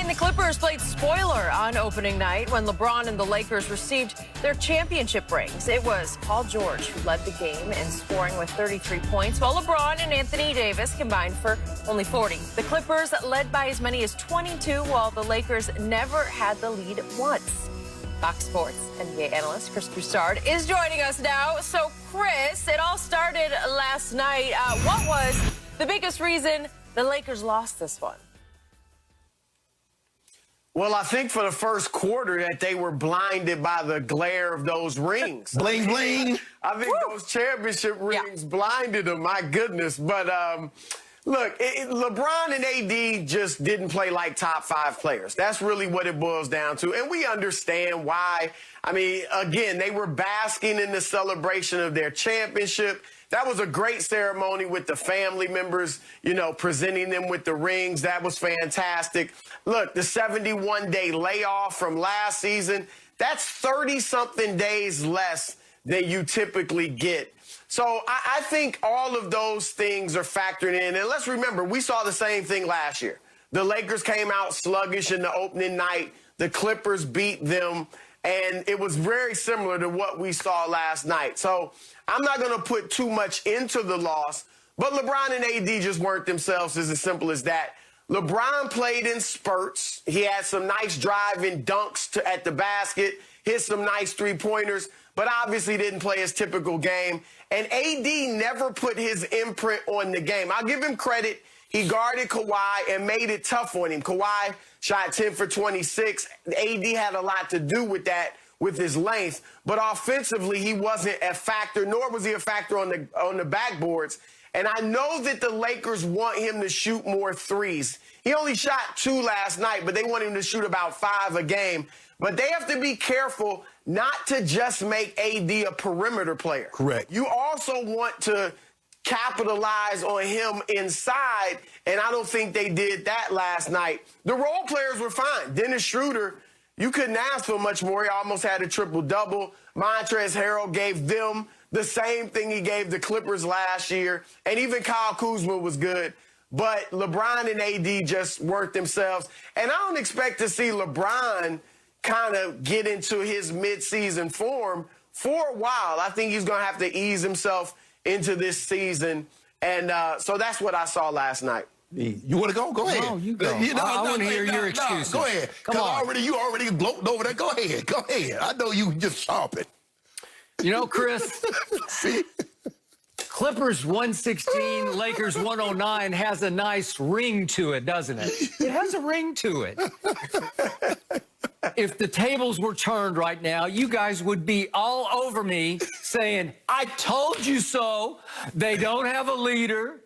And the Clippers played spoiler on opening night when LeBron and the Lakers received their championship rings. It was Paul George who led the game in scoring with 33 points, while LeBron and Anthony Davis combined for only 40. The Clippers led by as many as 22, while the Lakers never had the lead once. Fox Sports NBA analyst Chris Broussard is joining us now. So, Chris, it all started last night. What was the biggest reason the Lakers lost this one? Well, I think for the first quarter that they were blinded by the glare of those rings. Bling, bling. I think those championship rings blinded them, my goodness. But, look, LeBron and AD just didn't play like top 5 players. That's really what it boils down to. And we understand why. I mean, again, they were basking in the celebration of their championship. That was a great ceremony with the family members, you know, presenting them with the rings. That was fantastic. Look, the 71-day layoff from last season, that's 30-something days less than you typically get. So I think all of those things are factored in. And let's remember, we saw the same thing last year. The Lakers came out sluggish in the opening night. The Clippers beat them. And it was very similar to what we saw last night. So I'm not going to put too much into the loss. But LeBron and AD just weren't themselves. It's as simple as that. LeBron played in spurts. He had some nice driving dunks at the basket, hit some nice three-pointers, but obviously didn't play his typical game. And AD never put his imprint on the game. I'll give him credit. He guarded Kawhi and made it tough on him. Kawhi shot 10 for 26. AD had a lot to do with that, with his length. But offensively, he wasn't a factor, nor was he a factor on the backboards. And I know that the Lakers want him to shoot more threes. He only shot 2 last night, but they want him to shoot about 5 a game. But they have to be careful not to just make AD a perimeter player. Correct. You also want to capitalize on him inside, and I don't think they did that last night. The role players were fine. Dennis Schroeder, you couldn't ask for much more. He almost had a triple-double. Montrezl Harrell gave them the same thing he gave the Clippers last year, and even Kyle Kuzma was good. But LeBron and AD just weren't themselves. And I don't expect to see LeBron kind of get into his midseason form for a while. I think he's going to have to ease himself into this season. And so that's what I saw last night. You want to go? Go ahead. No, you go. I want to hear your excuses. Go ahead. Come on. You already gloating over there. Go ahead. Go ahead. I know you just sharp it. You know, Chris, Clippers 116, Lakers 109 has a nice ring to it, doesn't it? It has a ring to it. If the tables were turned right now, you guys would be all over me saying, I told you so. They don't have a leader.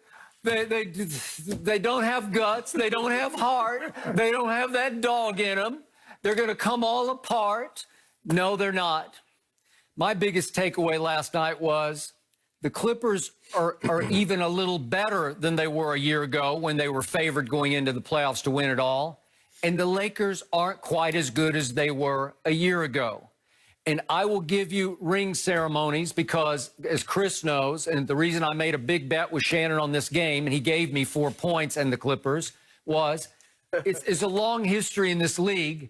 They don't have guts. They don't have heart. They don't have that dog in them. They're going to come all apart. No, they're not. My biggest takeaway last night was the Clippers are even a little better than they were a year ago when they were favored going into the playoffs to win it all. And the Lakers aren't quite as good as they were a year ago. And I will give you ring ceremonies because, as Chris knows, and the reason I made a big bet with Shannon on this game, and he gave me 4 points and the Clippers, was it's a long history in this league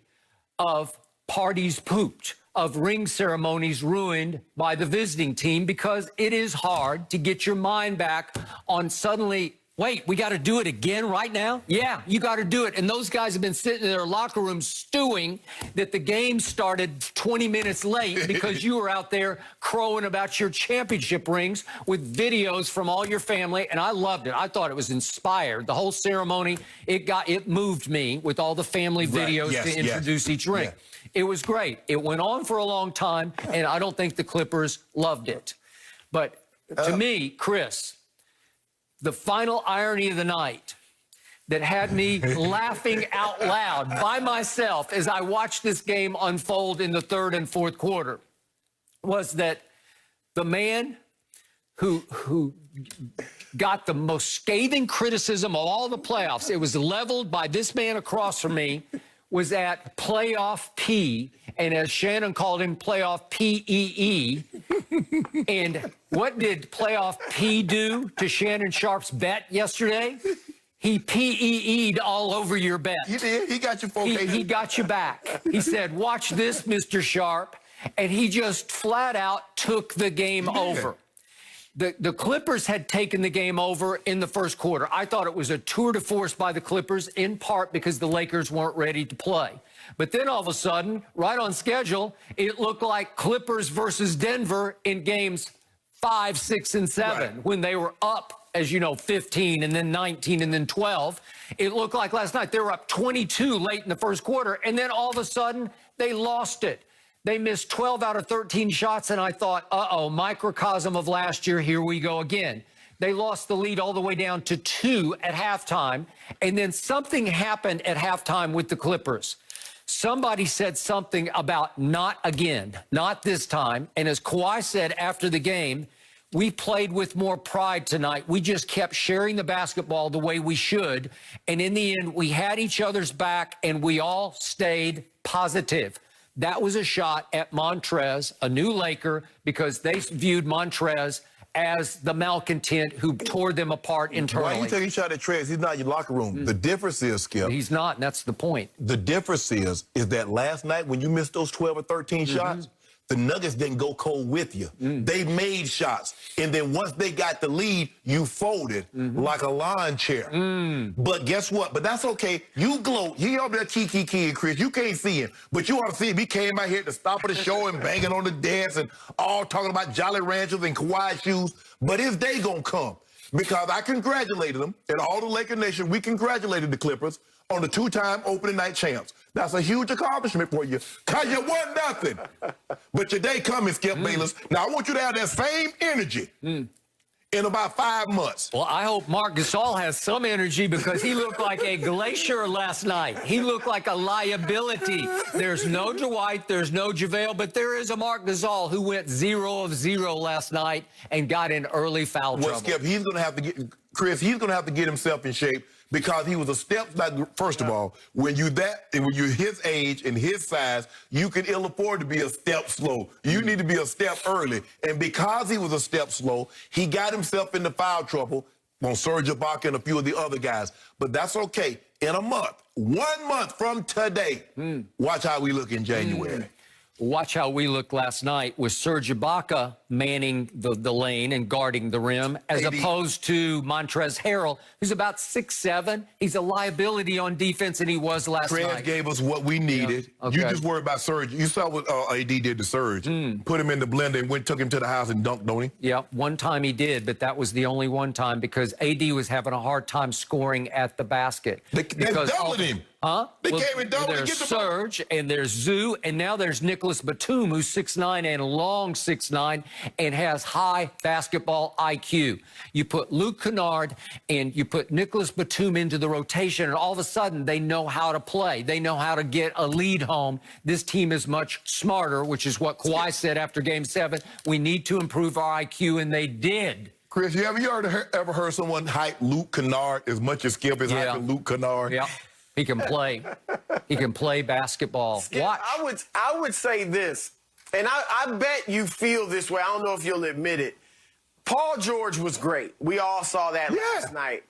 of parties pooped, of ring ceremonies ruined by the visiting team, because it is hard to get your mind back on suddenly, wait, we got to do it again right now? Yeah, you got to do it. And those guys have been sitting in their locker room stewing that the game started 20 minutes late because you were out there crowing about your championship rings with videos from all your family. And I loved it. I thought it was inspired. The whole ceremony, it moved me with all the family videos to introduce each ring. Yeah. It was great. It went on for a long time, and I don't think the Clippers loved it. But to me, Chris, the final irony of the night that had me laughing out loud by myself as I watched this game unfold in the third and fourth quarter was that the man who got the most scathing criticism of all the playoffs, it was leveled by this man across from me, was at playoff P, and as Shannon called him, playoff P-E-E. And what did playoff P do to Shannon Sharp's bet yesterday? He PEE'd all over your bet. He did. He got you 4K. He got you back. He said, watch this, Mr. Sharp. And he just flat out took the game over. The Clippers had taken the game over in the first quarter. I thought it was a tour de force by the Clippers, in part because the Lakers weren't ready to play. But then all of a sudden, right on schedule, it looked like Clippers versus Denver in games 5, 6, and 7, when they were up, as you know, 15 and then 19 and then 12. It looked like last night they were up 22 late in the first quarter, and then all of a sudden they lost it. They missed 12 out of 13 shots, and I thought, uh-oh, microcosm of last year, here we go again. They lost the lead all the way down to 2 at halftime, and then something happened at halftime with the Clippers. Somebody said something about not again, not this time, and as Kawhi said after the game, we played with more pride tonight. We just kept sharing the basketball the way we should, and in the end, we had each other's back, and we all stayed positive. That was a shot at Montrez, a new Laker, because they viewed Montrez as the malcontent who tore them apart internally. Why you taking a shot at Trez? He's not in your locker room. The difference is, Skip. He's not, and that's the point. The difference is that last night when you missed those 12 or 13 shots, the Nuggets didn't go cold with you. They made shots. And then once they got the lead, you folded like a lawn chair. But guess what? But that's okay. You gloat. He over there key, Chris. You can't see him. But you ought to see him. He came out here at the top of the show and banging on the desk and all talking about Jolly Ranchers and Kawhi shoes. But his day gonna come. Because I congratulated them, and all the Laker Nation, we congratulated the Clippers on the 2-time opening night champs. That's a huge accomplishment for you, because you won nothing. But your day coming, Skip Bayless. Now, I want you to have that same energy in about 5 months. Well, I hope Marc Gasol has some energy, because he looked like a glacier last night. He looked like a liability. There's no Dwight, there's no JaVale, but there is a Marc Gasol who went 0 of 0 last night and got in early foul trouble. Well, Skip, he's going to have to get, Chris, he's going to have to get himself in shape, because he was a step, first of all, when you're his age and his size, you can ill afford to be a step slow. You need to be a step early. And because he was a step slow, he got himself into foul trouble on Serge Ibaka and a few of the other guys. But that's okay. In a month, 1 month from today, watch how we look in January. Watch how we looked last night with Serge Ibaka manning the lane and guarding the rim, as opposed to Montrezl Harrell, who's about 6'7". He's a liability on defense, and he was last night. Trez gave us what we needed. Yeah. Okay. You just worry about Serge. You saw what AD did to Serge. Put him in the blender and took him to the house and dunked, don't he? Yeah, one time he did, but that was the only one time, because AD was having a hard time scoring at the basket. They doubled him. Huh? They came and doubled him. There's Serge, and there's Zoo, and now there's Nicholas Batum, who's 6'9" and long 6'9", and has high basketball IQ. You put Luke Kennard and you put Nicholas Batum into the rotation, and all of a sudden they know how to play. They know how to get a lead home. This team is much smarter, which is what Kawhi said after Game 7. We need to improve our IQ, and they did. Chris, have you ever heard someone hype Luke Kennard as much as Skip is hyping Luke Kennard? Yeah. He can play. He can play basketball. Skip, Watch. I would say this, and I bet you feel this way. I don't know if you'll admit it. Paul George was great. We all saw that last night.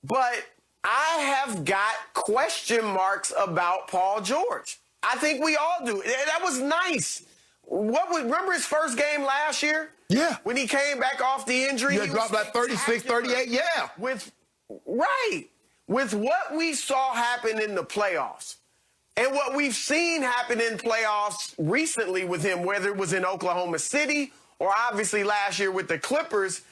But I have got question marks about Paul George. I think we all do. That was nice. Remember his first game last year? Yeah. When he came back off the injury? Yeah, dropped like 36, 38, yeah. With what we saw happen in the playoffs and what we've seen happen in playoffs recently with him, whether it was in Oklahoma City or obviously last year with the Clippers,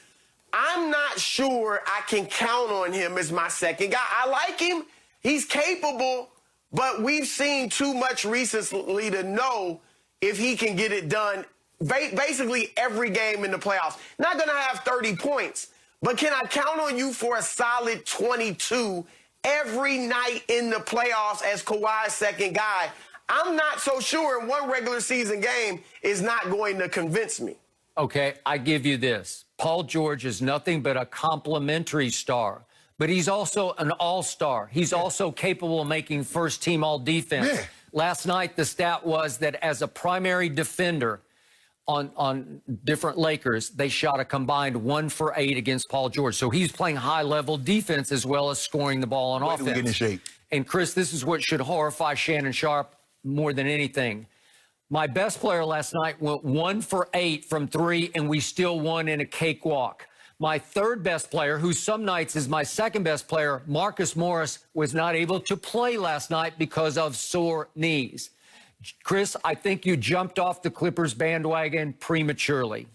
I'm not sure I can count on him as my second guy. I like him. He's capable, but we've seen too much recently to know if he can get it done basically every game in the playoffs. Not going to have 30 points. But can I count on you for a solid 22 every night in the playoffs as Kawhi's second guy? I'm not so sure, and one regular season game is not going to convince me. Okay, I give you this. Paul George is nothing but a complimentary star, but he's also an all-star. He's also capable of making first-team all-defense. Last night, the stat was that as a primary defender, on different Lakers, they shot a combined 1 for 8 against Paul George. So he's playing high-level defense as well as scoring the ball on offense. We get in shape. And, Chris, this is what should horrify Shannon Sharpe more than anything. My best player last night went 1 for 8 from 3, and we still won in a cakewalk. My third best player, who some nights is my second best player, Marcus Morris, was not able to play last night because of sore knees. Chris, I think you jumped off the Clippers bandwagon prematurely.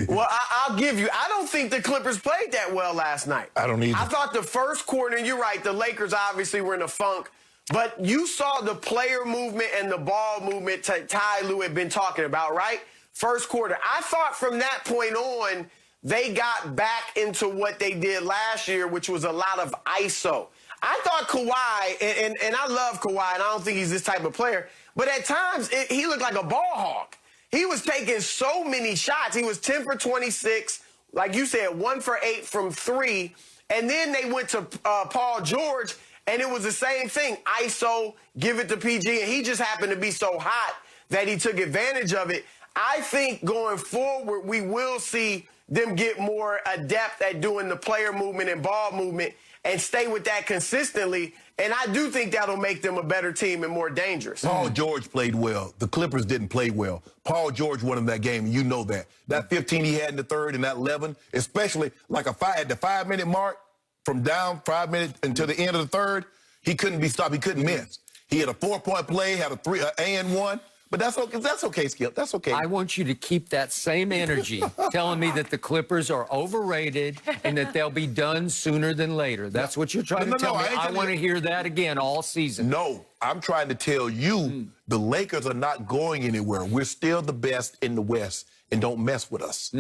Well, I'll give you. I don't think the Clippers played that well last night. I don't either. I thought the first quarter, and you're right, the Lakers obviously were in a funk, but you saw the player movement and the ball movement Ty Lue had been talking about, right? First quarter. I thought from that point on, they got back into what they did last year, which was a lot of ISO. I thought Kawhi, and I love Kawhi, and I don't think he's this type of player, but at times he looked like a ball hawk. He was taking so many shots. He was 10 for 26, like you said, 1 for 8 from 3, and then they went to Paul George, and it was the same thing. ISO, give it to PG, and he just happened to be so hot that he took advantage of it. I think going forward, we will see them get more adept at doing the player movement and ball movement and stay with that consistently. And I do think that'll make them a better team and more dangerous. Paul George played well. The Clippers didn't play well. Paul George won him that game, and you know that. That 15 he had in the third and that 11, especially like at the 5-minute mark, from down 5 minutes until the end of the third, he couldn't be stopped. He couldn't miss. He had a 4-point play, had a 3 and 1. But that's okay, Skip. That's okay. I want you to keep that same energy, telling me that the Clippers are overrated and that they'll be done sooner than later. That's what you're trying to tell me. I want to hear that again all season. No, I'm trying to tell you the Lakers are not going anywhere. We're still the best in the West, and don't mess with us.